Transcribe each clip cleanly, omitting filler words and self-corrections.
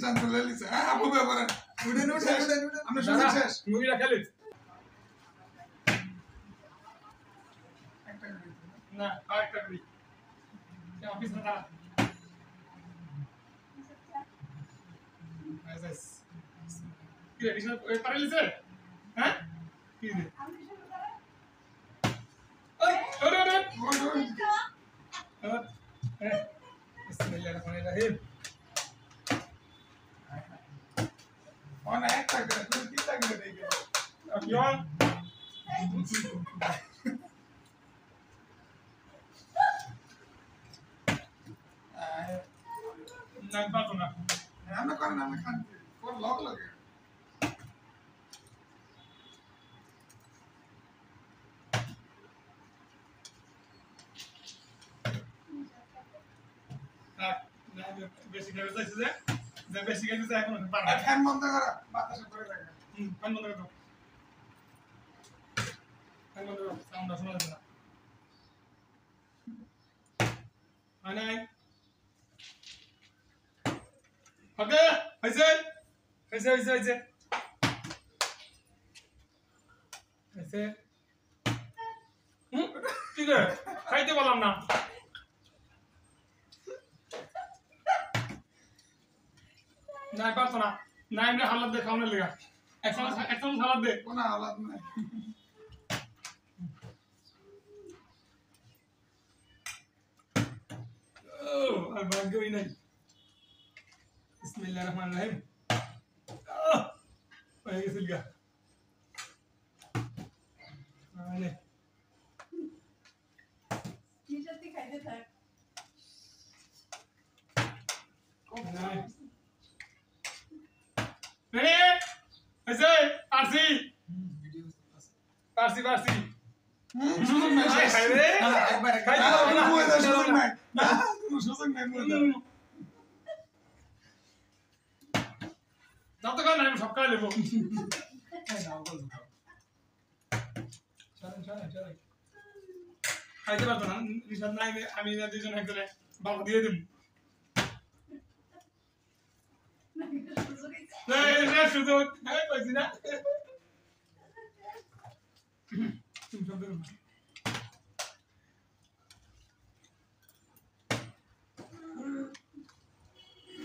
জানতে লাইছে আপু ব্যাপারে উঠেন আমরা শুরু শেষ মুভিটা খেলি না আরেকটা করি অফিস না এসএস কি রে ডিশন পারলিছে হ্যাঁ কি রে ওই ওরে ওরে বিসমিল্লাহিররহমানিররহিম অন একটা করে তুই তিনটা করে দেখে আকিয়ান না পাতো না আমরা করেন আমরা খান কোন লগ লাগে বেশি খেয়ে যাচ্ছে যে বেশি খেয়ে যাচ্ছে এখন পারবে ফ্যান বন্ধ করা বাতাসে পড়ে থাকে ফ্যান বন্ধ করে দাও ফ্যান বন্ধ করো সাউন্ড শোনা যাচ্ছে না মানে ওকে হইছে হইছে হইছে হইছে হইছে ঠিক আছে খাইতে বললাম না নাই পারতো না নাই এমনি হালাত দে খাওয়ানোর লেগা একদম হালাত দে কোনো হালাত নাই আর ভাগ্যই নাই বিসমিল্লাহির রহমানির রহিম হয়ে গেছে গা মানে নিশাতি খাইতে থাক রেডি হইছে পারছি পারছি পারছি সুযোগ নাই খাই রে একবার খাইতে পারবো না সুযোগ নাই না কোনো সুযোগ নাই যতক্ষণ আমি সব খাই নেবো খাইতে পারতো না নিশাদ নাই আমি দুজন একজনে বাবা দিয়ে দিব সুযোগ পাইছি না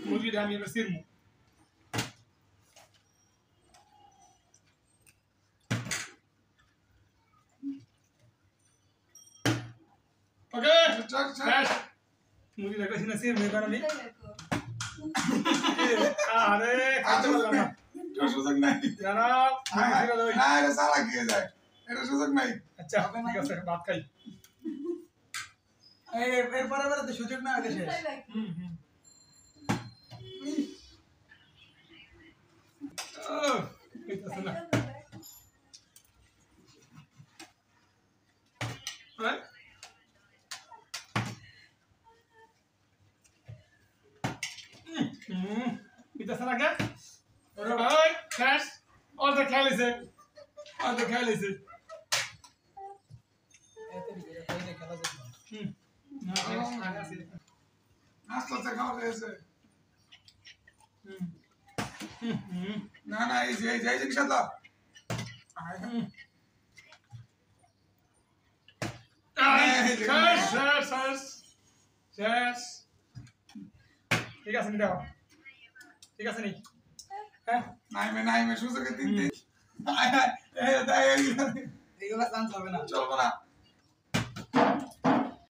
মুরগিটা আমি এবার সিরমু ওকে শেষ মুরগি দেখেছি না সিরমু এবার আমি আরে খাইতে পারলাম না সুযোগ নাই জানা না এটা সালা খেয়ে যায় এটা সুযোগ নাই আচ্ছা ঠিক আছে ভাত খাই এরপরে তো সুযোগ না হলে শেষ কইতাছে না হ্যাঁ কইতাছে না কে ওরে ভাই শেষ অর্ধেক খেলেছে অর্ধেক খেলেছে আস্তে আস্তে খাওয়া হয়েছে না না এই যে ইনশাআল্লাহ শেষ শেষ শেষ শেষ ঠিক আছে নি দেখো ঠিক আছে নি হ্যাঁ নাইমে সুযোগে তিন দিন এগুলা চান্স হবে না চলবো না